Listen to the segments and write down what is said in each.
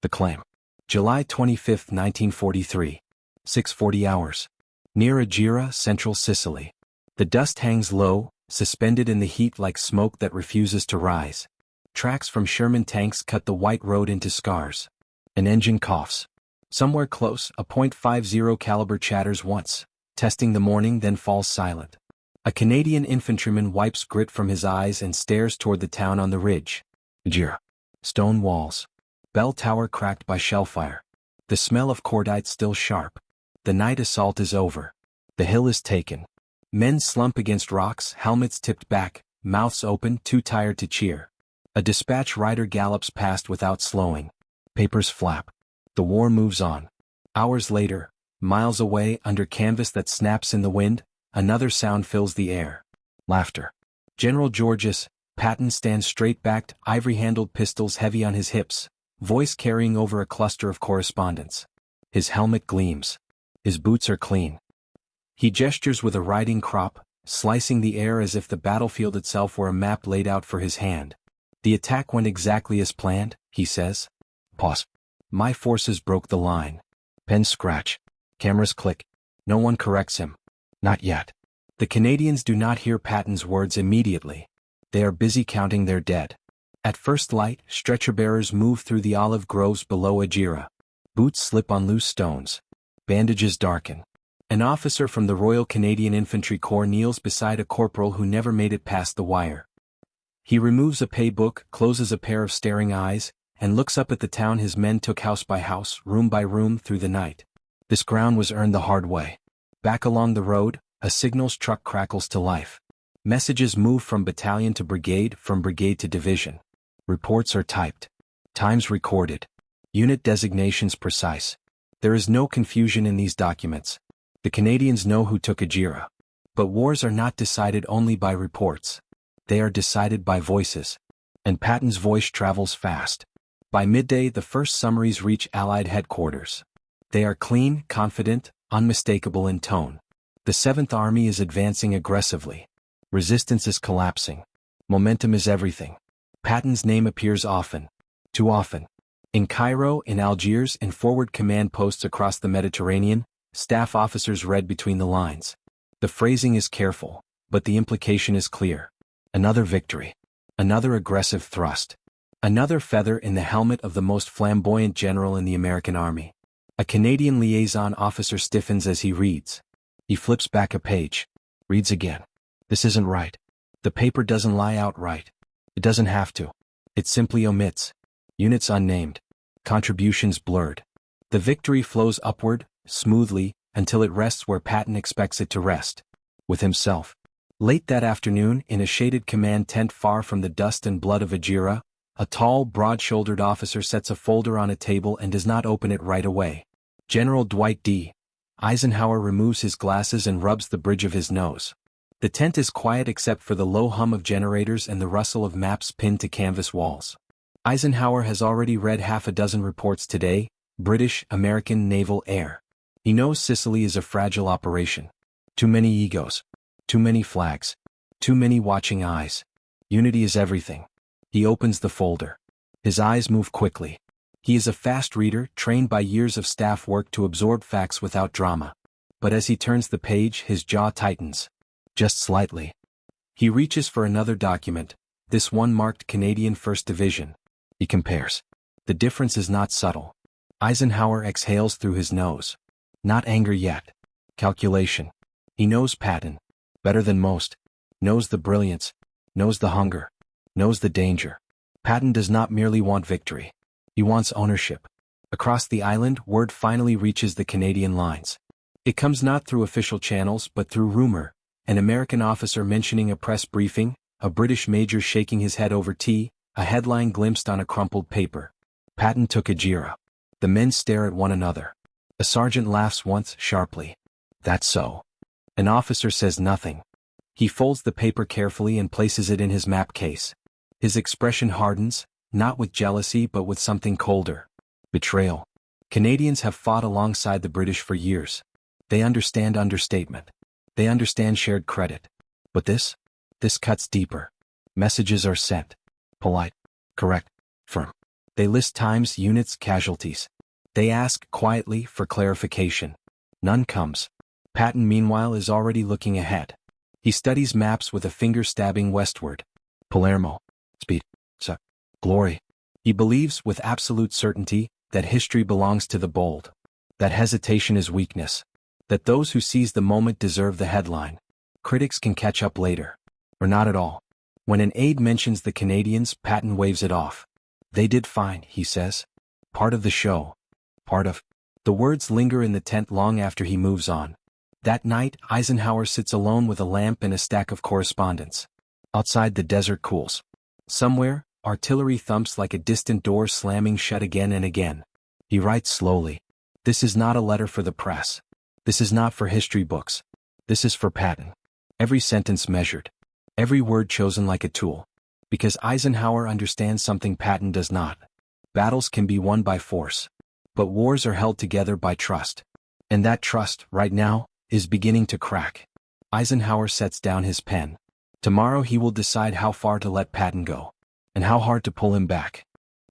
The claim. July 25, 1943. 6:40 hours. Near Agira, central Sicily. The dust hangs low, suspended in the heat like smoke that refuses to rise. Tracks from Sherman tanks cut the white road into scars. An engine coughs. Somewhere close, a .50 caliber chatters once, testing the morning, then falls silent. A Canadian infantryman wipes grit from his eyes and stares toward the town on the ridge. Agira. Stone walls. Bell tower cracked by shellfire. The smell of cordite still sharp. The night assault is over. The hill is taken. Men slump against rocks, helmets tipped back, mouths open, too tired to cheer. A dispatch rider gallops past without slowing. Papers flap. The war moves on. Hours later, miles away under canvas that snaps in the wind, another sound fills the air. Laughter. General Georges, Patton stands straight-backed, ivory-handled pistols heavy on his hips, voice carrying over a cluster of correspondence. His helmet gleams. His boots are clean. He gestures with a riding crop, slicing the air as if the battlefield itself were a map laid out for his hand. The attack went exactly as planned, he says. Pause. My forces broke the line. Pens scratch. Cameras click. No one corrects him. Not yet. The Canadians do not hear Patton's words immediately. They are busy counting their dead. At first light, stretcher-bearers move through the olive groves below Agira. Boots slip on loose stones. Bandages darken. An officer from the Royal Canadian Infantry Corps kneels beside a corporal who never made it past the wire. He removes a pay book, closes a pair of staring eyes, and looks up at the town his men took house by house, room by room through the night. This ground was earned the hard way. Back along the road, a signals truck crackles to life. Messages move from battalion to brigade, from brigade to division. Reports are typed. Times recorded. Unit designations precise. There is no confusion in these documents. The Canadians know who took Agira. But wars are not decided only by reports. They are decided by voices. And Patton's voice travels fast. By midday, the first summaries reach Allied headquarters. They are clean, confident, unmistakable in tone. The 7th Army is advancing aggressively. Resistance is collapsing. Momentum is everything. Patton's name appears often. Too often. In Cairo, in Algiers, in forward command posts across the Mediterranean, staff officers read between the lines. The phrasing is careful, but the implication is clear. Another victory. Another aggressive thrust. Another feather in the helmet of the most flamboyant general in the American Army. A Canadian liaison officer stiffens as he reads. He flips back a page. Reads again. This isn't right. The paper doesn't lie outright. It doesn't have to. It simply omits. Units unnamed. Contributions blurred. The victory flows upward, smoothly, until it rests where Patton expects it to rest. With himself. Late that afternoon, in a shaded command tent far from the dust and blood of Agira, a tall, broad-shouldered officer sets a folder on a table and does not open it right away. General Dwight D. Eisenhower removes his glasses and rubs the bridge of his nose. The tent is quiet except for the low hum of generators and the rustle of maps pinned to canvas walls. Eisenhower has already read half a dozen reports today, British, American, naval, air. He knows Sicily is a fragile operation. Too many egos. Too many flags. Too many watching eyes. Unity is everything. He opens the folder. His eyes move quickly. He is a fast reader, trained by years of staff work to absorb facts without drama. But as he turns the page, his jaw tightens. Just slightly. He reaches for another document, this one marked Canadian 1st Division. He compares. The difference is not subtle. Eisenhower exhales through his nose. Not anger yet. Calculation. He knows Patton. Better than most. Knows the brilliance. Knows the hunger. Knows the danger. Patton does not merely want victory. He wants ownership. Across the island, word finally reaches the Canadian lines. It comes not through official channels but through rumor, an American officer mentioning a press briefing, a British major shaking his head over tea, a headline glimpsed on a crumpled paper. Patton took Agira. The men stare at one another. A sergeant laughs once, sharply. That's so. An officer says nothing. He folds the paper carefully and places it in his map case. His expression hardens, not with jealousy but with something colder. Betrayal. Canadians have fought alongside the British for years. They understand understatement. They understand shared credit. But this cuts deeper. Messages are sent. Polite. Correct. Firm. They list times, units, casualties. They ask quietly for clarification. None comes. Patton, meanwhile, is already looking ahead. He studies maps with a finger stabbing westward. Palermo. Speed. Glory. He believes with absolute certainty that history belongs to the bold. That hesitation is weakness. That those who seize the moment deserve the headline. Critics can catch up later. Or not at all. When an aide mentions the Canadians, Patton waves it off. They did fine, he says. Part of the show. Part of. The words linger in the tent long after he moves on. That night, Eisenhower sits alone with a lamp and a stack of correspondence. Outside, the desert cools. Somewhere, artillery thumps like a distant door slamming shut again and again. He writes slowly. This is not a letter for the press. This is not for history books. This is for Patton. Every sentence measured. Every word chosen like a tool. Because Eisenhower understands something Patton does not. Battles can be won by force. But wars are held together by trust. And that trust, right now, is beginning to crack. Eisenhower sets down his pen. Tomorrow he will decide how far to let Patton go. And how hard to pull him back.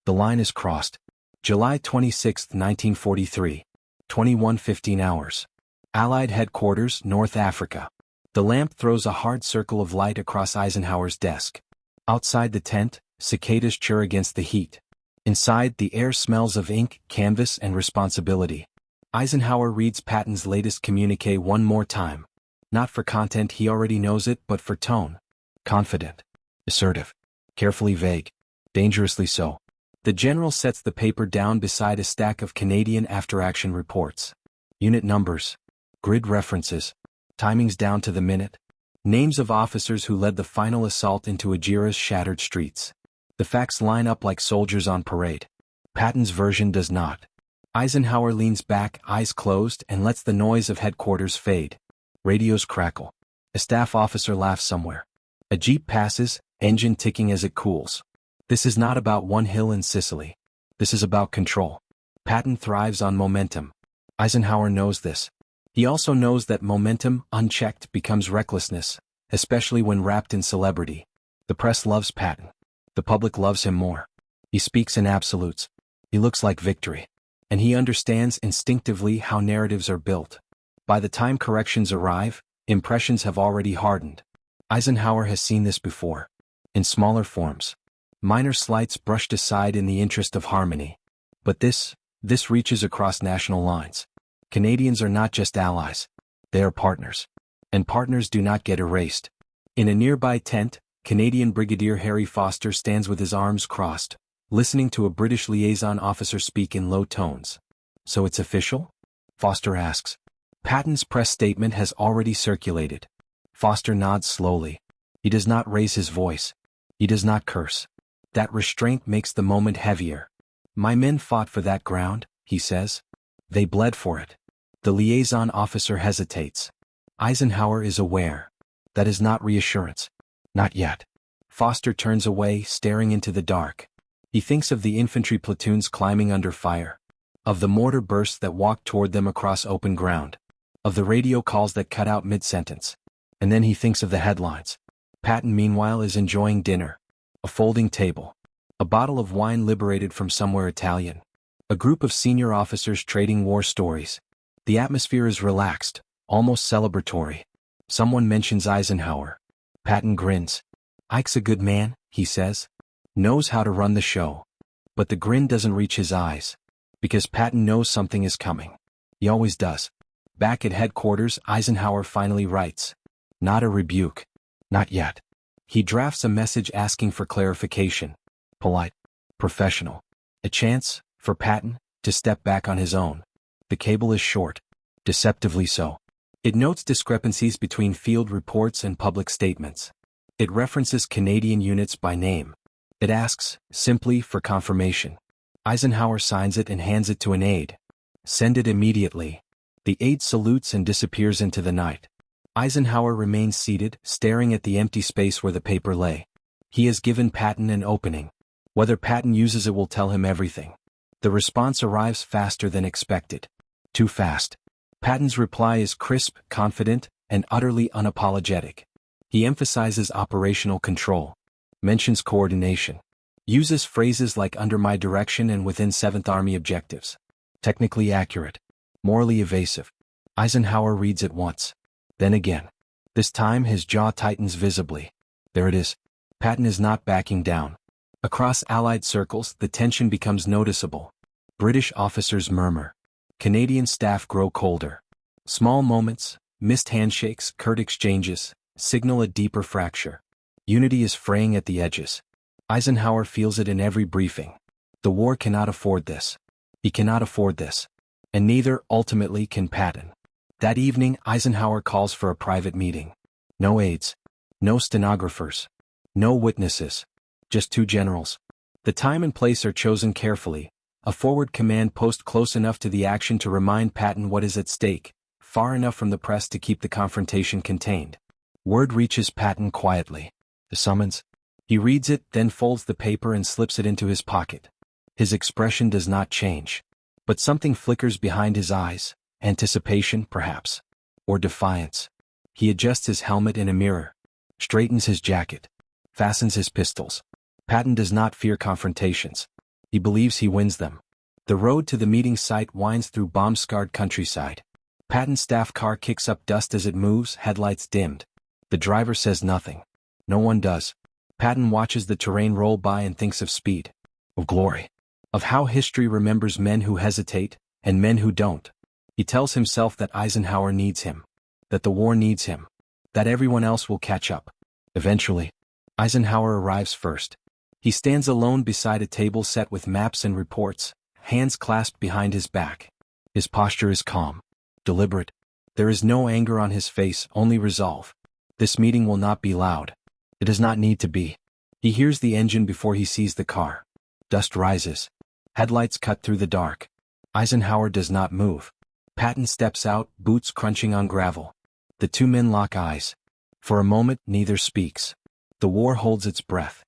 The line is crossed. July 26, 1943. 21:15 hours. Allied Headquarters, North Africa. The lamp throws a hard circle of light across Eisenhower's desk. Outside the tent, cicadas chirr against the heat. Inside, the air smells of ink, canvas, and responsibility. Eisenhower reads Patton's latest communiqué one more time. Not for content, he already knows it, but for tone. Confident. Assertive. Carefully vague. Dangerously so. The general sets the paper down beside a stack of Canadian after-action reports. Unit numbers. Grid references. Timings down to the minute. Names of officers who led the final assault into Algiers' shattered streets. The facts line up like soldiers on parade. Patton's version does not. Eisenhower leans back, eyes closed, and lets the noise of headquarters fade. Radios crackle. A staff officer laughs somewhere. A jeep passes, engine ticking as it cools. This is not about one hill in Sicily. This is about control. Patton thrives on momentum. Eisenhower knows this. He also knows that momentum, unchecked, becomes recklessness, especially when wrapped in celebrity. The press loves Patton. The public loves him more. He speaks in absolutes. He looks like victory. And he understands instinctively how narratives are built. By the time corrections arrive, impressions have already hardened. Eisenhower has seen this before. In smaller forms. Minor slights brushed aside in the interest of harmony. But this reaches across national lines. Canadians are not just allies. They are partners. And partners do not get erased. In a nearby tent, Canadian Brigadier Harry Foster stands with his arms crossed, listening to a British liaison officer speak in low tones. So it's official? Foster asks. Patton's press statement has already circulated. Foster nods slowly. He does not raise his voice. He does not curse. That restraint makes the moment heavier. My men fought for that ground, he says. They bled for it. The liaison officer hesitates. Eisenhower is aware. That is not reassurance. Not yet. Foster turns away, staring into the dark. He thinks of the infantry platoons climbing under fire. Of the mortar bursts that walked toward them across open ground. Of the radio calls that cut out mid-sentence. And then he thinks of the headlines. Patton, meanwhile, is enjoying dinner. A folding table. A bottle of wine liberated from somewhere Italian. A group of senior officers trading war stories. The atmosphere is relaxed, almost celebratory. Someone mentions Eisenhower. Patton grins. Ike's a good man, he says. Knows how to run the show. But the grin doesn't reach his eyes. Because Patton knows something is coming. He always does. Back at headquarters, Eisenhower finally writes. Not a rebuke. Not yet. He drafts a message asking for clarification. Polite. Professional. A chance, for Patton, to step back on his own. The cable is short. Deceptively so. It notes discrepancies between field reports and public statements. It references Canadian units by name. It asks, simply, for confirmation. Eisenhower signs it and hands it to an aide. Send it immediately. The aide salutes and disappears into the night. Eisenhower remains seated, staring at the empty space where the paper lay. He has given Patton an opening. Whether Patton uses it will tell him everything. The response arrives faster than expected. Too fast. Patton's reply is crisp, confident, and utterly unapologetic. He emphasizes operational control. Mentions coordination. Uses phrases like under my direction and within 7th Army objectives. Technically accurate. Morally evasive. Eisenhower reads it once. Then again. This time his jaw tightens visibly. There it is. Patton is not backing down. Across Allied circles, the tension becomes noticeable. British officers murmur. Canadian staff grow colder. Small moments, missed handshakes, curt exchanges, signal a deeper fracture. Unity is fraying at the edges. Eisenhower feels it in every briefing. The war cannot afford this. He cannot afford this. And neither, ultimately, can Patton. That evening, Eisenhower calls for a private meeting. No aides. No stenographers. No witnesses. Just 2 generals. The time and place are chosen carefully. A forward command post close enough to the action to remind Patton what is at stake, far enough from the press to keep the confrontation contained. Word reaches Patton quietly. The summons. He reads it, then folds the paper and slips it into his pocket. His expression does not change. But something flickers behind his eyes. Anticipation, perhaps. Or defiance. He adjusts his helmet in a mirror. Straightens his jacket. Fastens his pistols. Patton does not fear confrontations. He believes he wins them. The road to the meeting site winds through bomb-scarred countryside. Patton's staff car kicks up dust as it moves, headlights dimmed. The driver says nothing. No one does. Patton watches the terrain roll by and thinks of speed. Of glory. Of how history remembers men who hesitate, and men who don't. He tells himself that Eisenhower needs him. That the war needs him. That everyone else will catch up. Eventually. Eisenhower arrives first. He stands alone beside a table set with maps and reports, hands clasped behind his back. His posture is calm. Deliberate. There is no anger on his face, only resolve. This meeting will not be loud. It does not need to be. He hears the engine before he sees the car. Dust rises. Headlights cut through the dark. Eisenhower does not move. Patton steps out, boots crunching on gravel. The 2 men lock eyes. For a moment, neither speaks. The war holds its breath.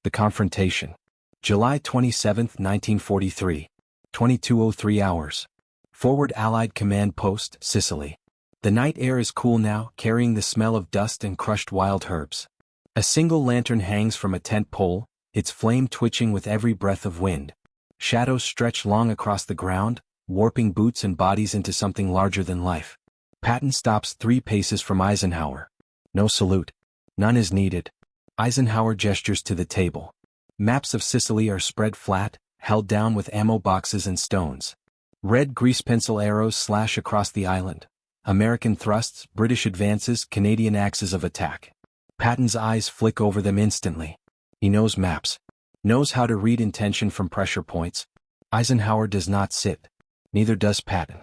The confrontation. July 27, 1943. 22:03 hours. Forward Allied Command Post, Sicily. The night air is cool now, carrying the smell of dust and crushed wild herbs. A single lantern hangs from a tent pole, its flame twitching with every breath of wind. Shadows stretch long across the ground, warping boots and bodies into something larger than life. Patton stops 3 paces from Eisenhower. No salute. None is needed. Eisenhower gestures to the table. Maps of Sicily are spread flat, held down with ammo boxes and stones. Red grease pencil arrows slash across the island. American thrusts, British advances, Canadian axes of attack. Patton's eyes flick over them instantly. He knows maps. Knows how to read intention from pressure points. Eisenhower does not sit. Neither does Patton.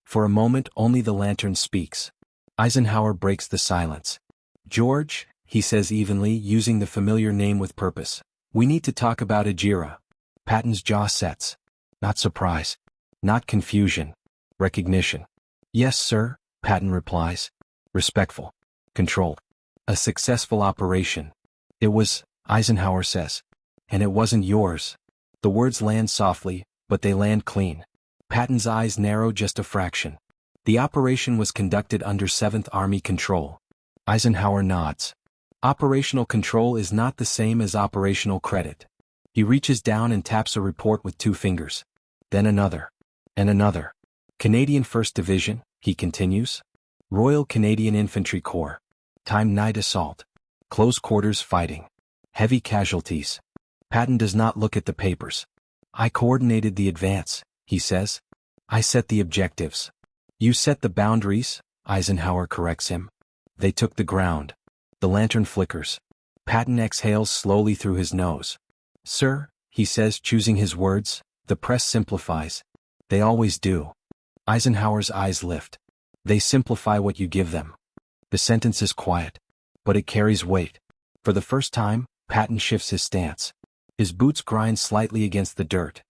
For a moment only the lantern speaks. Eisenhower breaks the silence. George, he says evenly, using the familiar name with purpose. We need to talk about Agira. Patton's jaw sets. Not surprise. Not confusion. Recognition. Yes, sir, Patton replies. Respectful. Controlled. A successful operation. It was, Eisenhower says. And it wasn't yours. The words land softly, but they land clean. Patton's eyes narrow just a fraction. The operation was conducted under 7th Army control. Eisenhower nods. Operational control is not the same as operational credit. He reaches down and taps a report with 2 fingers. Then another. And another. Canadian 1st Division, he continues. Royal Canadian Infantry Corps. Time night assault. Close quarters fighting. Heavy casualties. Patton does not look at the papers. I coordinated the advance, he says. I set the objectives. You set the boundaries, Eisenhower corrects him. They took the ground. The lantern flickers. Patton exhales slowly through his nose. Sir, he says, choosing his words, the press simplifies. They always do. Eisenhower's eyes lift. They simplify what you give them. The sentence is quiet. But it carries weight. For the first time, Patton shifts his stance. His boots grind slightly against the dirt.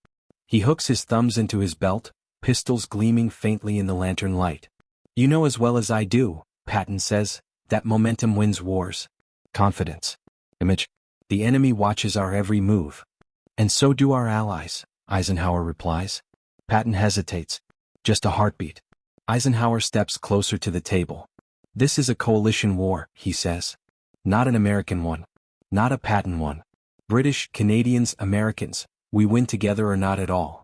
He hooks his thumbs into his belt, pistols gleaming faintly in the lantern light. You know as well as I do, Patton says, that momentum wins wars. Confidence. Image. The enemy watches our every move. And so do our allies, Eisenhower replies. Patton hesitates. Just a heartbeat. Eisenhower steps closer to the table. This is a coalition war, he says. Not an American one. Not a Patton one. British, Canadians, Americans, we win together or not at all.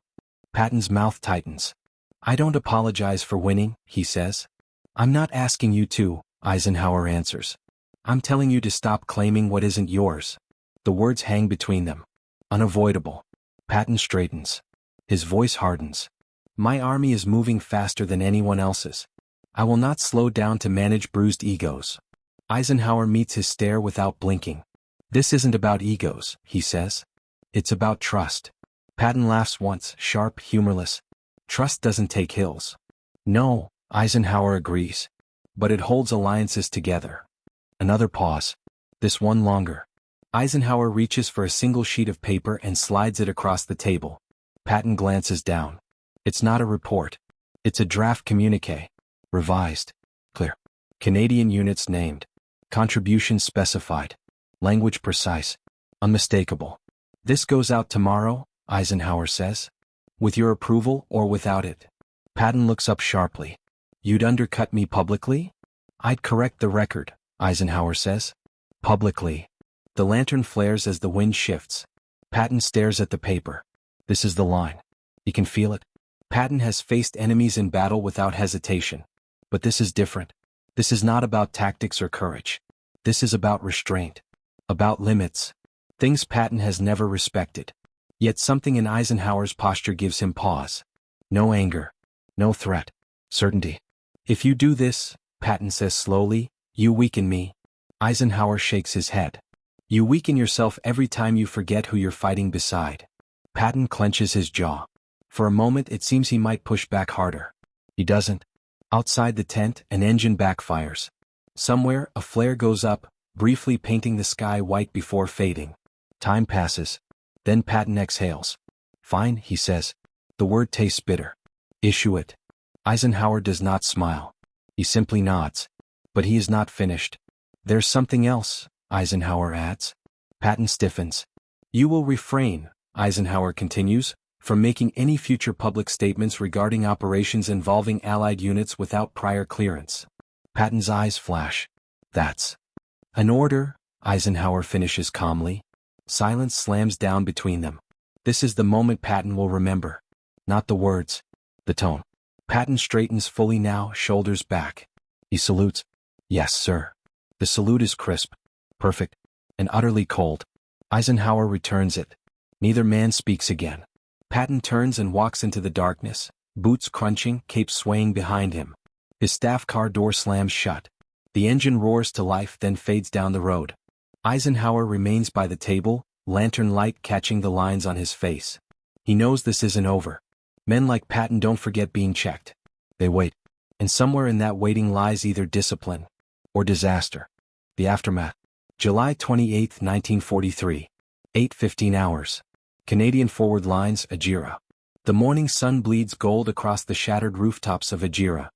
Patton's mouth tightens. I don't apologize for winning, he says. I'm not asking you to, Eisenhower answers. I'm telling you to stop claiming what isn't yours. The words hang between them. Unavoidable. Patton straightens. His voice hardens. My army is moving faster than anyone else's. I will not slow down to manage bruised egos. Eisenhower meets his stare without blinking. This isn't about egos, he says. It's about trust. Patton laughs once, sharp, humorless. Trust doesn't take hills. No, Eisenhower agrees. But it holds alliances together. Another pause. This one longer. Eisenhower reaches for a single sheet of paper and slides it across the table. Patton glances down. It's not a report. It's a draft communiqué. Revised. Clear. Canadian units named. Contributions specified. Language precise. Unmistakable. This goes out tomorrow, Eisenhower says. With your approval or without it? Patton looks up sharply. You'd undercut me publicly? I'd correct the record, Eisenhower says. Publicly. The lantern flares as the wind shifts. Patton stares at the paper. This is the line. He can feel it. Patton has faced enemies in battle without hesitation. But this is different. This is not about tactics or courage. This is about restraint. About limits. Things Patton has never respected. Yet something in Eisenhower's posture gives him pause. No anger. No threat. Certainty. If you do this, Patton says slowly, you weaken me. Eisenhower shakes his head. You weaken yourself every time you forget who you're fighting beside. Patton clenches his jaw. For a moment it seems he might push back harder. He doesn't. Outside the tent, an engine backfires. Somewhere, a flare goes up, briefly painting the sky white before fading. Time passes. Then Patton exhales. Fine, he says. The word tastes bitter. Issue it. Eisenhower does not smile. He simply nods. But he is not finished. There's something else, Eisenhower adds. Patton stiffens. You will refrain, Eisenhower continues, from making any future public statements regarding operations involving Allied units without prior clearance. Patton's eyes flash. That's an order, Eisenhower finishes calmly. Silence slams down between them. This is the moment Patton will remember. Not the words. The tone. Patton straightens fully now, shoulders back. He salutes. Yes, sir. The salute is crisp, perfect, and utterly cold. Eisenhower returns it. Neither man speaks again. Patton turns and walks into the darkness, boots crunching, cape swaying behind him. His staff car door slams shut. The engine roars to life, then fades down the road. Eisenhower remains by the table, lantern light catching the lines on his face. He knows this isn't over. Men like Patton don't forget being checked. They wait. And somewhere in that waiting lies either discipline or disaster. The aftermath. July 28, 1943. 8:15 hours. Canadian forward lines, Ajira. The morning sun bleeds gold across the shattered rooftops of Ajira.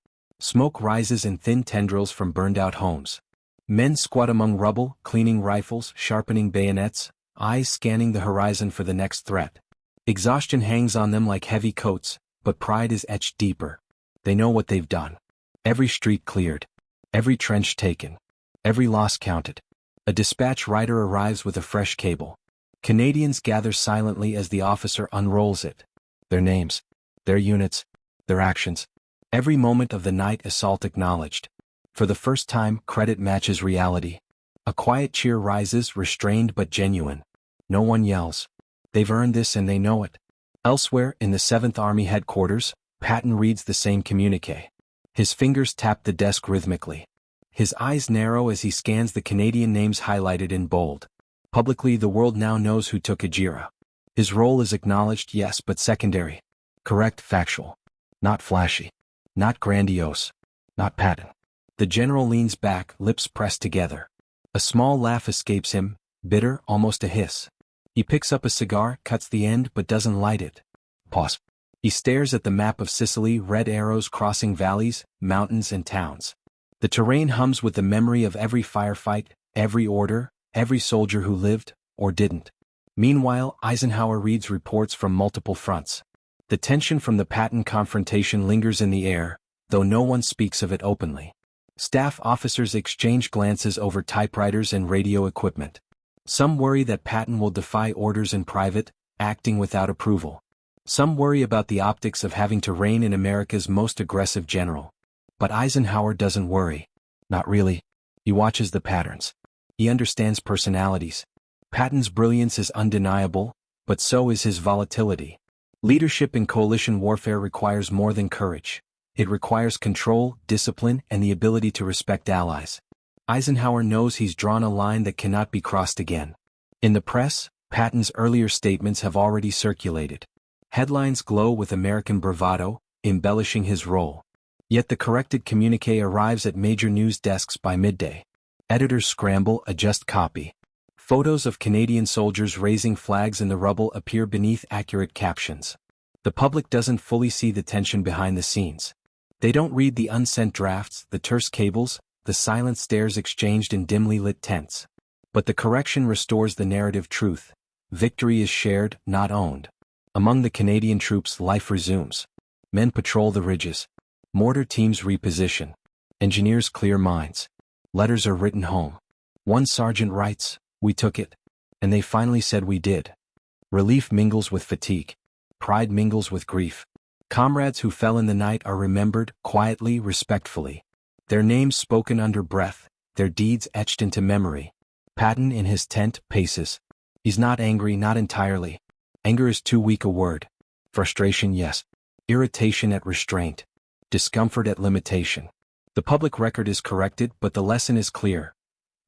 Smoke rises in thin tendrils from burned-out homes. Men squat among rubble, cleaning rifles, sharpening bayonets, eyes scanning the horizon for the next threat. Exhaustion hangs on them like heavy coats, but pride is etched deeper. They know what they've done. Every street cleared. Every trench taken. Every loss counted. A dispatch rider arrives with a fresh cable. Canadians gather silently as the officer unrolls it. Their names. Their units. Their actions. Every moment of the night assault acknowledged. For the first time, credit matches reality. A quiet cheer rises, restrained but genuine. No one yells. They've earned this and they know it. Elsewhere, in the 7th Army headquarters, Patton reads the same communiqué. His fingers tap the desk rhythmically. His eyes narrow as he scans the Canadian names highlighted in bold. Publicly, the world now knows who took Ajira. His role is acknowledged, yes, but secondary. Correct, factual. Not flashy. Not grandiose. Not Patton. The general leans back, lips pressed together. A small laugh escapes him, bitter, almost a hiss. He picks up a cigar, cuts the end but doesn't light it. Pause. He stares at the map of Sicily, red arrows crossing valleys, mountains and towns. The terrain hums with the memory of every firefight, every order, every soldier who lived, or didn't. Meanwhile, Eisenhower reads reports from multiple fronts. The tension from the Patton confrontation lingers in the air, though no one speaks of it openly. Staff officers exchange glances over typewriters and radio equipment. Some worry that Patton will defy orders in private, acting without approval. Some worry about the optics of having to rein in America's most aggressive general. But Eisenhower doesn't worry. Not really. He watches the patterns. He understands personalities. Patton's brilliance is undeniable, but so is his volatility. Leadership in coalition warfare requires more than courage. It requires control, discipline, and the ability to respect allies. Eisenhower knows he's drawn a line that cannot be crossed again. In the press, Patton's earlier statements have already circulated. Headlines glow with American bravado, embellishing his role. Yet the corrected communiqué arrives at major news desks by midday. Editors scramble, adjust copy. Photos of Canadian soldiers raising flags in the rubble appear beneath accurate captions. The public doesn't fully see the tension behind the scenes. They don't read the unsent drafts, the terse cables, the silent stares exchanged in dimly lit tents. But the correction restores the narrative truth. Victory is shared, not owned. Among the Canadian troops, life resumes. Men patrol the ridges. Mortar teams reposition. Engineers clear mines. Letters are written home. One sergeant writes, "We took it." And they finally said we did. Relief mingles with fatigue. Pride mingles with grief. Comrades who fell in the night are remembered, quietly, respectfully. Their names spoken under breath, their deeds etched into memory. Patton in his tent paces. He's not angry, not entirely. Anger is too weak a word. Frustration, yes. Irritation at restraint. Discomfort at limitation. The public record is corrected, but the lesson is clear.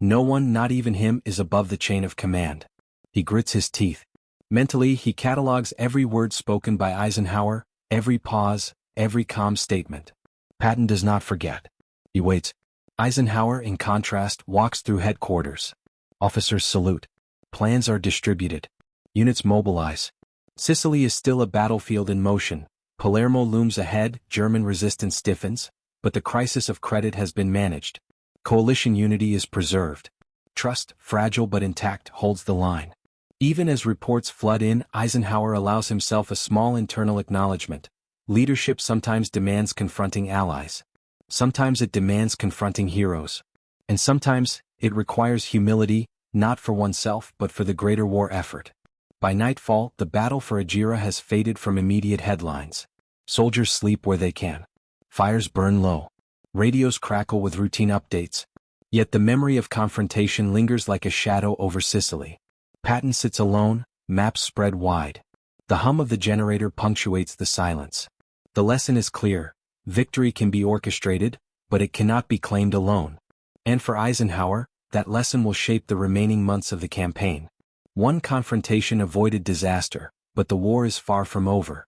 No one, not even him, is above the chain of command. He grits his teeth. Mentally, he catalogs every word spoken by Eisenhower, every pause, every calm statement. Patton does not forget. He waits. Eisenhower, in contrast, walks through headquarters. Officers salute. Plans are distributed. Units mobilize. Sicily is still a battlefield in motion. Palermo looms ahead, German resistance stiffens, but the crisis of credit has been managed. Coalition unity is preserved. Trust, fragile but intact, holds the line. Even as reports flood in, Eisenhower allows himself a small internal acknowledgement. Leadership sometimes demands confronting allies. Sometimes it demands confronting heroes. And sometimes, it requires humility, not for oneself but for the greater war effort. By nightfall, the battle for Agira has faded from immediate headlines. Soldiers sleep where they can. Fires burn low. Radios crackle with routine updates. Yet the memory of confrontation lingers like a shadow over Sicily. Patton sits alone, maps spread wide. The hum of the generator punctuates the silence. The lesson is clear. Victory can be orchestrated, but it cannot be claimed alone. And for Eisenhower, that lesson will shape the remaining months of the campaign. One confrontation avoided disaster, but the war is far from over.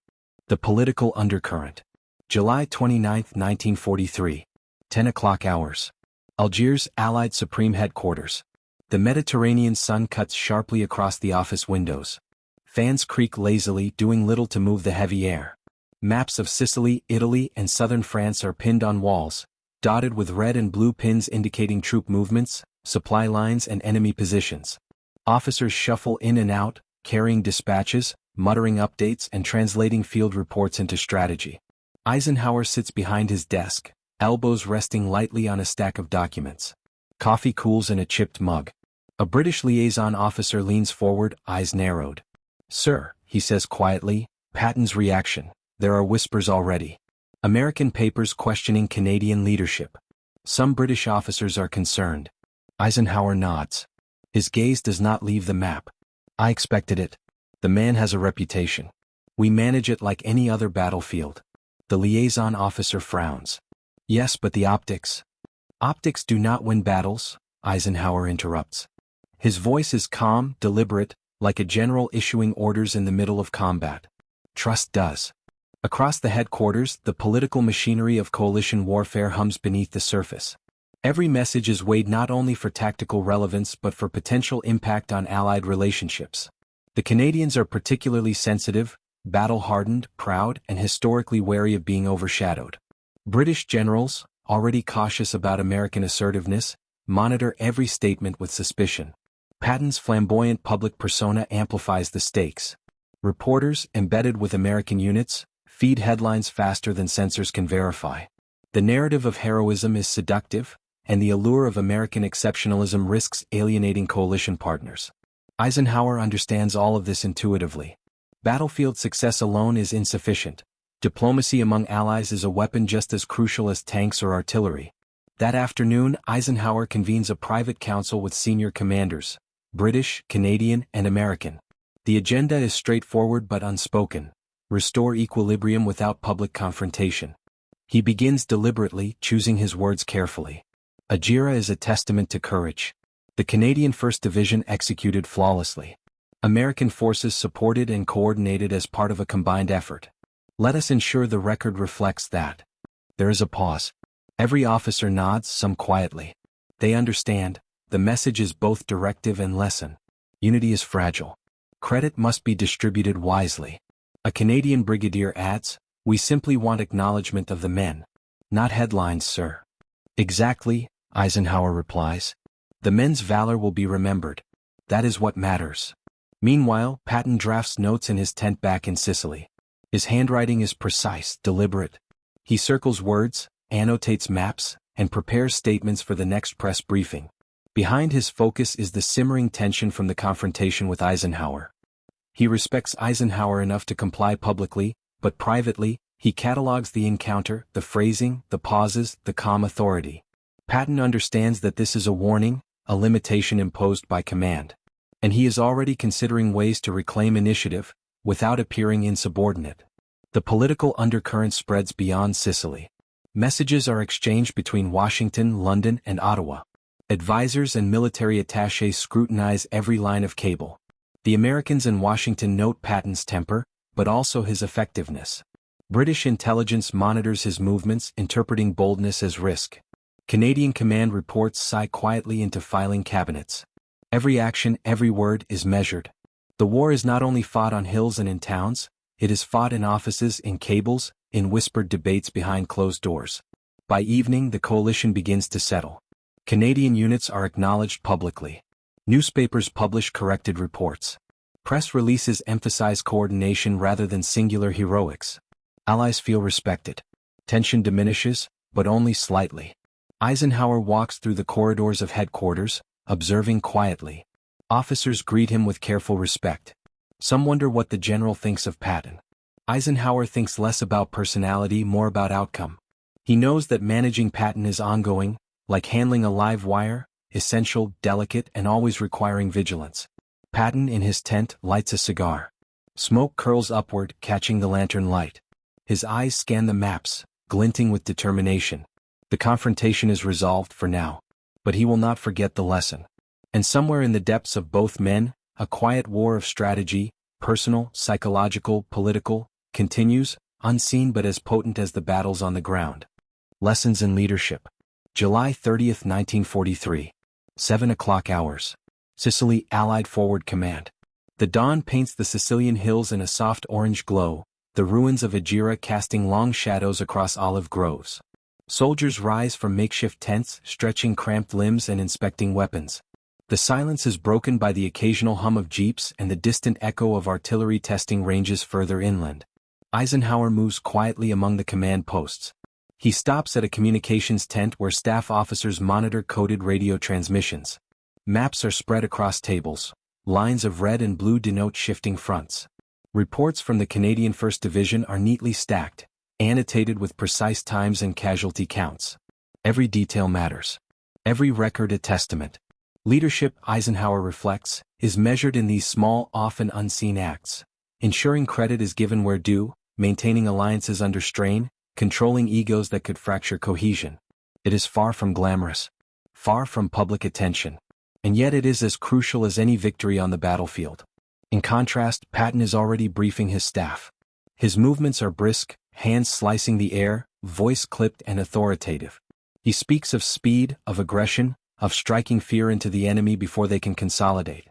The political undercurrent. July 29, 1943. 10 o'clock hours. Algiers, Allied Supreme Headquarters. The Mediterranean sun cuts sharply across the office windows. Fans creak lazily, doing little to move the heavy air. Maps of Sicily, Italy, and southern France are pinned on walls, dotted with red and blue pins indicating troop movements, supply lines, and enemy positions. Officers shuffle in and out, carrying dispatches, muttering updates, and translating field reports into strategy. Eisenhower sits behind his desk, elbows resting lightly on a stack of documents. Coffee cools in a chipped mug. A British liaison officer leans forward, eyes narrowed. "Sir," he says quietly. Patton's reaction. There are whispers already. American papers questioning Canadian leadership. Some British officers are concerned. Eisenhower nods. His gaze does not leave the map. "I expected it. The man has a reputation. We manage it like any other battlefield." The liaison officer frowns. "Yes, but the optics." "Optics do not win battles," Eisenhower interrupts. His voice is calm, deliberate, like a general issuing orders in the middle of combat. "Trust does." Across the headquarters, the political machinery of coalition warfare hums beneath the surface. Every message is weighed not only for tactical relevance but for potential impact on Allied relationships. The Canadians are particularly sensitive, battle-hardened, proud, and historically wary of being overshadowed. British generals, already cautious about American assertiveness, monitor every statement with suspicion. Patton's flamboyant public persona amplifies the stakes. Reporters, embedded with American units, feed headlines faster than censors can verify. The narrative of heroism is seductive, and the allure of American exceptionalism risks alienating coalition partners. Eisenhower understands all of this intuitively. Battlefield success alone is insufficient. Diplomacy among allies is a weapon just as crucial as tanks or artillery. That afternoon, Eisenhower convenes a private council with senior commanders, British, Canadian, and American. The agenda is straightforward but unspoken: restore equilibrium without public confrontation. He begins deliberately, choosing his words carefully. Agira is a testament to courage. The Canadian 1st Division executed flawlessly. American forces supported and coordinated as part of a combined effort. Let us ensure the record reflects that. There is a pause. Every officer nods, some quietly. They understand. The message is both directive and lesson. Unity is fragile. Credit must be distributed wisely. A Canadian brigadier adds, "We simply want acknowledgement of the men. Not headlines, sir." "Exactly," Eisenhower replies. "The men's valor will be remembered. That is what matters." Meanwhile, Patton drafts notes in his tent back in Sicily. His handwriting is precise, deliberate. He circles words, annotates maps, and prepares statements for the next press briefing. Behind his focus is the simmering tension from the confrontation with Eisenhower. He respects Eisenhower enough to comply publicly, but privately, he catalogues the encounter, the phrasing, the pauses, the calm authority. Patton understands that this is a warning, a limitation imposed by command. And he is already considering ways to reclaim initiative, without appearing insubordinate. The political undercurrent spreads beyond Sicily. Messages are exchanged between Washington, London, and Ottawa. Advisors and military attachés scrutinize every line of cable. The Americans in Washington note Patton's temper, but also his effectiveness. British intelligence monitors his movements, interpreting boldness as risk. Canadian command reports sigh quietly into filing cabinets. Every action, every word is measured. The war is not only fought on hills and in towns, it is fought in offices, in cables, in whispered debates behind closed doors. By evening, the coalition begins to settle. Canadian units are acknowledged publicly. Newspapers publish corrected reports. Press releases emphasize coordination rather than singular heroics. Allies feel respected. Tension diminishes, but only slightly. Eisenhower walks through the corridors of headquarters, observing quietly. Officers greet him with careful respect. Some wonder what the general thinks of Patton. Eisenhower thinks less about personality, more about outcome. He knows that managing Patton is ongoing, like handling a live wire, essential, delicate, and always requiring vigilance. Patton, in his tent, lights a cigar. Smoke curls upward, catching the lantern light. His eyes scan the maps, glinting with determination. The confrontation is resolved for now. But he will not forget the lesson. And somewhere in the depths of both men, a quiet war of strategy, personal, psychological, political, continues, unseen but as potent as the battles on the ground. Lessons in Leadership. July 30, 1943. 7 o'clock hours. Sicily, Allied Forward Command. The dawn paints the Sicilian hills in a soft orange glow, the ruins of Agira casting long shadows across olive groves. Soldiers rise from makeshift tents, stretching cramped limbs and inspecting weapons. The silence is broken by the occasional hum of jeeps and the distant echo of artillery testing ranges further inland. Eisenhower moves quietly among the command posts. He stops at a communications tent where staff officers monitor coded radio transmissions. Maps are spread across tables. Lines of red and blue denote shifting fronts. Reports from the Canadian 1st Division are neatly stacked, annotated with precise times and casualty counts. Every detail matters. Every record a testament. Leadership, Eisenhower reflects, is measured in these small, often unseen acts. Ensuring credit is given where due, maintaining alliances under strain, controlling egos that could fracture cohesion. It is far from glamorous. Far from public attention. And yet it is as crucial as any victory on the battlefield. In contrast, Patton is already briefing his staff. His movements are brisk, hands slicing the air, voice clipped and authoritative. He speaks of speed, of aggression, of striking fear into the enemy before they can consolidate.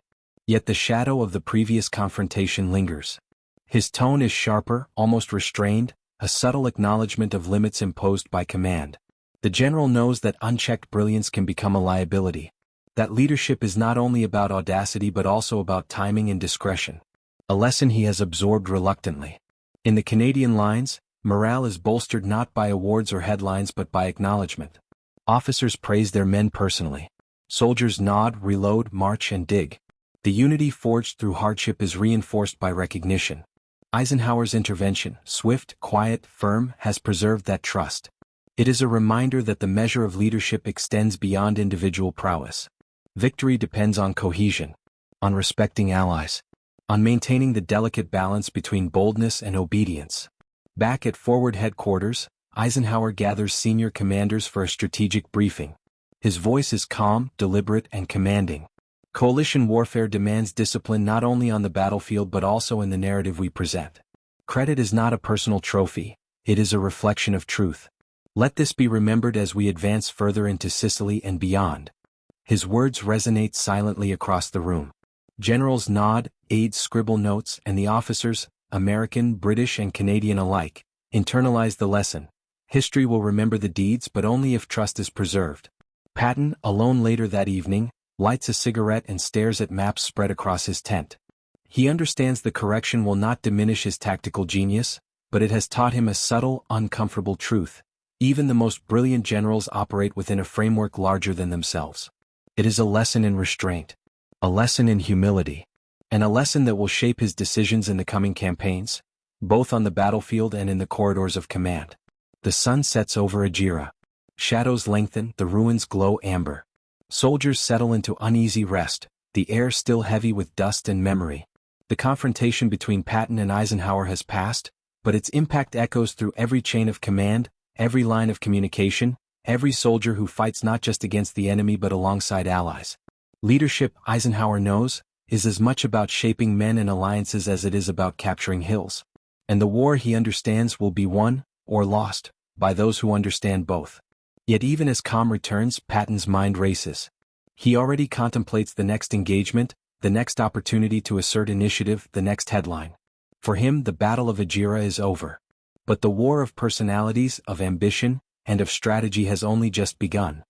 Yet the shadow of the previous confrontation lingers. His tone is sharper, almost restrained, a subtle acknowledgement of limits imposed by command. The general knows that unchecked brilliance can become a liability. That leadership is not only about audacity but also about timing and discretion. A lesson he has absorbed reluctantly. In the Canadian lines, morale is bolstered not by awards or headlines but by acknowledgement. Officers praise their men personally. Soldiers nod, reload, march and dig. The unity forged through hardship is reinforced by recognition. Eisenhower's intervention, swift, quiet, firm, has preserved that trust. It is a reminder that the measure of leadership extends beyond individual prowess. Victory depends on cohesion, on respecting allies, on maintaining the delicate balance between boldness and obedience. Back at Forward Headquarters, Eisenhower gathers senior commanders for a strategic briefing. His voice is calm, deliberate, and commanding. Coalition warfare demands discipline not only on the battlefield but also in the narrative we present. Credit is not a personal trophy, it is a reflection of truth. Let this be remembered as we advance further into Sicily and beyond. His words resonate silently across the room. Generals nod, aides scribble notes, and the officers, American, British, and Canadian alike, internalize the lesson. History will remember the deeds but only if trust is preserved. Patton, alone later that evening, lights a cigarette and stares at maps spread across his tent. He understands the correction will not diminish his tactical genius, but it has taught him a subtle, uncomfortable truth. Even the most brilliant generals operate within a framework larger than themselves. It is a lesson in restraint, a lesson in humility, and a lesson that will shape his decisions in the coming campaigns, both on the battlefield and in the corridors of command. The sun sets over Agira. Shadows lengthen, the ruins glow amber. Soldiers settle into uneasy rest, the air still heavy with dust and memory. The confrontation between Patton and Eisenhower has passed, but its impact echoes through every chain of command, every line of communication, every soldier who fights not just against the enemy but alongside allies. Leadership, Eisenhower knows, is as much about shaping men and alliances as it is about capturing hills. And the war, he understands, will be won, or lost, by those who understand both. Yet even as calm returns, Patton's mind races. He already contemplates the next engagement, the next opportunity to assert initiative, the next headline. For him, the Battle of Agira is over. But the war of personalities, of ambition, and of strategy has only just begun.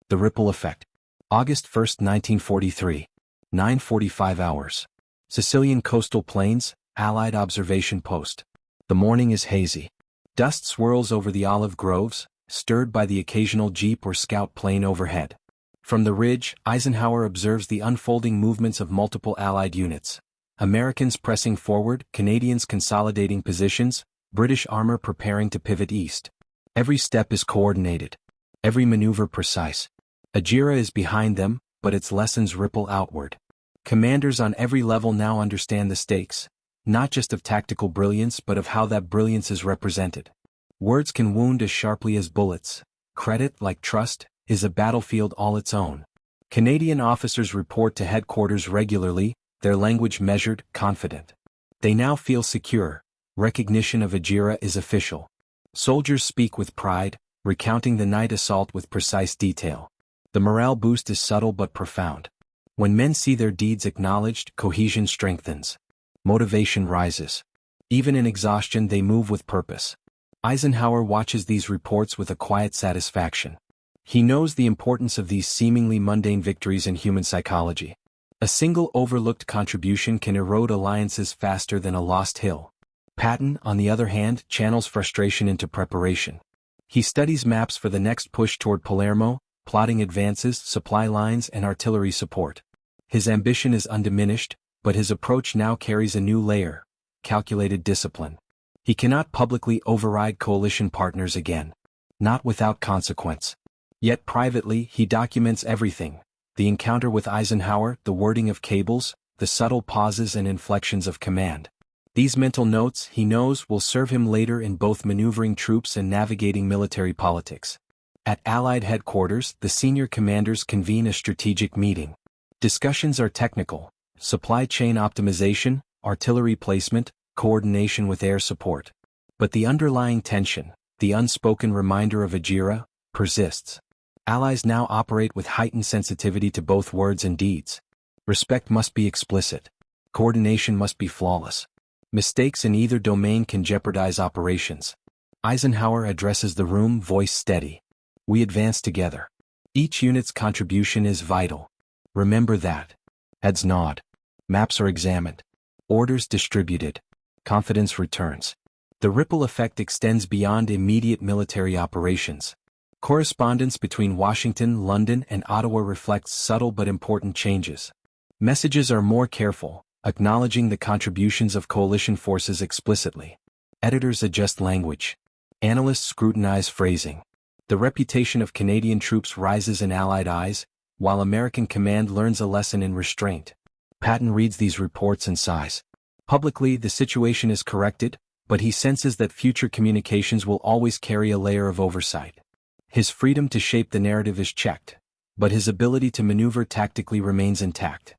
The Ripple Effect. August 1, 1943. 9:45 hours. Sicilian coastal plains, Allied observation post. The morning is hazy. Dust swirls over the olive groves, stirred by the occasional jeep or scout plane overhead. From the ridge, Eisenhower observes the unfolding movements of multiple Allied units. Americans pressing forward, Canadians consolidating positions, British armor preparing to pivot east. Every step is coordinated. Every maneuver precise. Agira is behind them, but its lessons ripple outward. Commanders on every level now understand the stakes, not just of tactical brilliance but of how that brilliance is represented. Words can wound as sharply as bullets. Credit, like trust, is a battlefield all its own. Canadian officers report to headquarters regularly, their language measured, confident. They now feel secure. Recognition of Agira is official. Soldiers speak with pride, recounting the night assault with precise detail. The morale boost is subtle but profound. When men see their deeds acknowledged, cohesion strengthens. Motivation rises. Even in exhaustion, they move with purpose. Eisenhower watches these reports with a quiet satisfaction. He knows the importance of these seemingly mundane victories in human psychology. A single overlooked contribution can erode alliances faster than a lost hill. Patton, on the other hand, channels frustration into preparation. He studies maps for the next push toward Palermo, plotting advances, supply lines, and artillery support. His ambition is undiminished, but his approach now carries a new layer: calculated discipline. He cannot publicly override coalition partners again. Not without consequence. Yet privately, he documents everything: the encounter with Eisenhower, the wording of cables, the subtle pauses and inflections of command. These mental notes, he knows, will serve him later in both maneuvering troops and navigating military politics. At Allied headquarters, the senior commanders convene a strategic meeting. Discussions are technical: supply chain optimization, artillery placement, coordination with air support. But the underlying tension, the unspoken reminder of Agira, persists. Allies now operate with heightened sensitivity to both words and deeds. Respect must be explicit. Coordination must be flawless. Mistakes in either domain can jeopardize operations. Eisenhower addresses the room, voice steady. We advance together. Each unit's contribution is vital. Remember that. Heads nod. Maps are examined. Orders distributed. Confidence returns. The ripple effect extends beyond immediate military operations. Correspondence between Washington, London, and Ottawa reflects subtle but important changes. Messages are more careful, acknowledging the contributions of coalition forces explicitly. Editors adjust language. Analysts scrutinize phrasing. The reputation of Canadian troops rises in Allied eyes, while American command learns a lesson in restraint. Patton reads these reports and sighs. Publicly, the situation is corrected, but he senses that future communications will always carry a layer of oversight. His freedom to shape the narrative is checked, but his ability to maneuver tactically remains intact.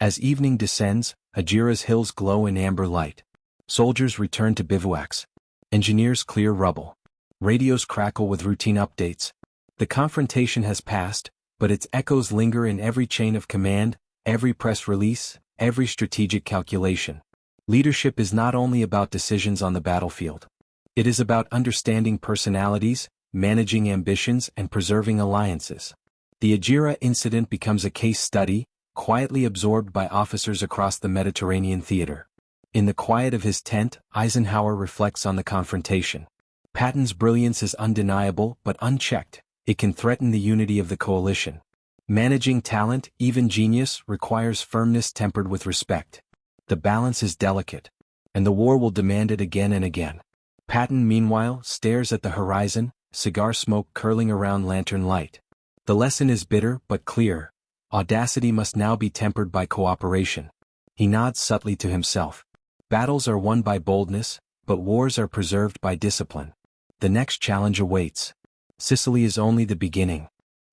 As evening descends, Ajira's hills glow in amber light. Soldiers return to bivouacs. Engineers clear rubble. Radios crackle with routine updates. The confrontation has passed, but its echoes linger in every chain of command, every press release, every strategic calculation. Leadership is not only about decisions on the battlefield. It is about understanding personalities, managing ambitions, and preserving alliances. The Ajira incident becomes a case study, quietly absorbed by officers across the Mediterranean theater. In the quiet of his tent, Eisenhower reflects on the confrontation. Patton's brilliance is undeniable but unchecked. It can threaten the unity of the coalition. Managing talent, even genius, requires firmness tempered with respect. The balance is delicate, and the war will demand it again and again. Patton, meanwhile, stares at the horizon, cigar smoke curling around lantern light. The lesson is bitter but clear. Audacity must now be tempered by cooperation. He nods subtly to himself. Battles are won by boldness, but wars are preserved by discipline. The next challenge awaits. Sicily is only the beginning.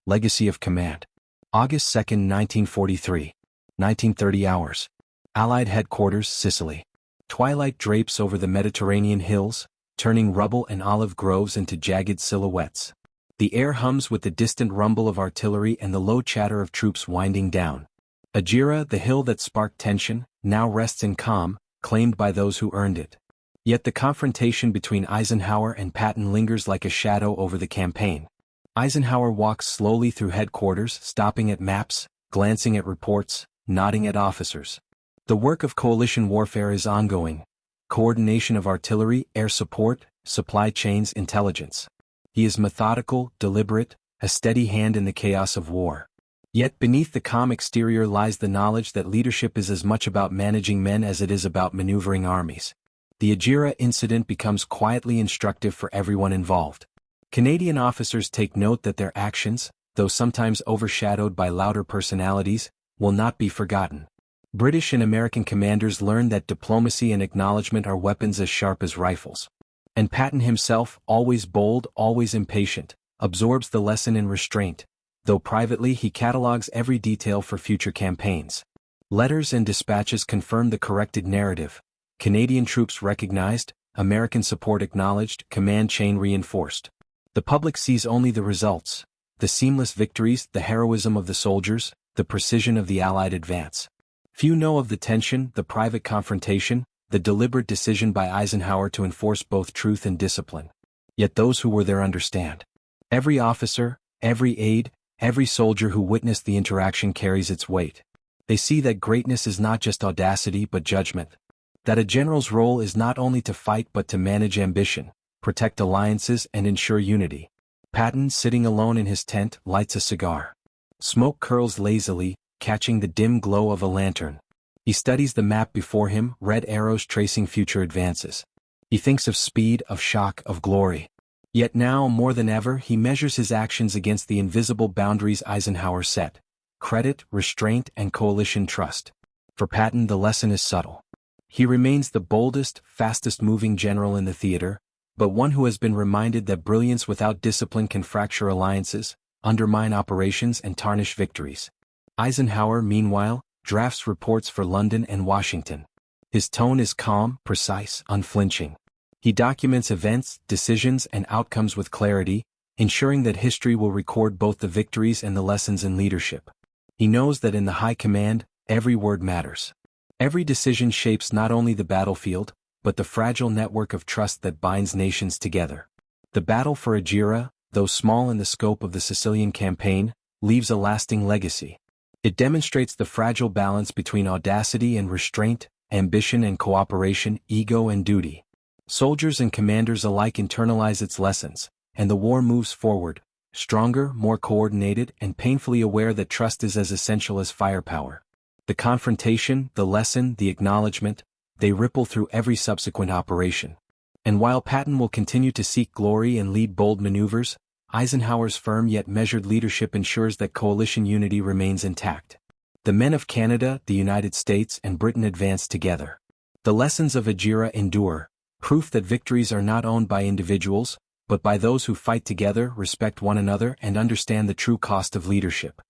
Legacy of Command. August 2, 1943. 1930 hours. Allied Headquarters, Sicily. Twilight drapes over the Mediterranean hills, turning rubble and olive groves into jagged silhouettes. The air hums with the distant rumble of artillery and the low chatter of troops winding down. Ajira, the hill that sparked tension, now rests in calm, claimed by those who earned it. Yet the confrontation between Eisenhower and Patton lingers like a shadow over the campaign. Eisenhower walks slowly through headquarters, stopping at maps, glancing at reports, nodding at officers. The work of coalition warfare is ongoing. Coordination of artillery, air support, supply chains, intelligence. He is methodical, deliberate, a steady hand in the chaos of war. Yet beneath the calm exterior lies the knowledge that leadership is as much about managing men as it is about maneuvering armies. The Ajira incident becomes quietly instructive for everyone involved. Canadian officers take note that their actions, though sometimes overshadowed by louder personalities, will not be forgotten. British and American commanders learn that diplomacy and acknowledgement are weapons as sharp as rifles. And Patton himself, always bold, always impatient, absorbs the lesson in restraint, though privately he catalogues every detail for future campaigns. Letters and dispatches confirm the corrected narrative. Canadian troops recognized, American support acknowledged, command chain reinforced. The public sees only the results, the seamless victories, the heroism of the soldiers, the precision of the Allied advance. Few know of the tension, the private confrontation, the deliberate decision by Eisenhower to enforce both truth and discipline. Yet those who were there understand. Every officer, every aide, every soldier who witnessed the interaction carries its weight. They see that greatness is not just audacity but judgment. That a general's role is not only to fight but to manage ambition, protect alliances, and ensure unity. Patton, sitting alone in his tent, lights a cigar. Smoke curls lazily, catching the dim glow of a lantern. He studies the map before him, red arrows tracing future advances. He thinks of speed, of shock, of glory. Yet now, more than ever, he measures his actions against the invisible boundaries Eisenhower set: credit, restraint, and coalition trust. For Patton, the lesson is subtle. He remains the boldest, fastest-moving general in the theater, but one who has been reminded that brilliance without discipline can fracture alliances, undermine operations, and tarnish victories. Eisenhower, meanwhile, drafts reports for London and Washington. His tone is calm, precise, unflinching. He documents events, decisions, and outcomes with clarity, ensuring that history will record both the victories and the lessons in leadership. He knows that in the high command, every word matters. Every decision shapes not only the battlefield, but the fragile network of trust that binds nations together. The battle for Ajira, though small in the scope of the Sicilian campaign, leaves a lasting legacy. It demonstrates the fragile balance between audacity and restraint, ambition and cooperation, ego and duty. Soldiers and commanders alike internalize its lessons, and the war moves forward, stronger, more coordinated, and painfully aware that trust is as essential as firepower. The confrontation, the lesson, the acknowledgement, they ripple through every subsequent operation. And while Patton will continue to seek glory and lead bold maneuvers, Eisenhower's firm yet measured leadership ensures that coalition unity remains intact. The men of Canada, the United States, and Britain advance together. The lessons of Agira endure, proof that victories are not owned by individuals, but by those who fight together, respect one another, and understand the true cost of leadership.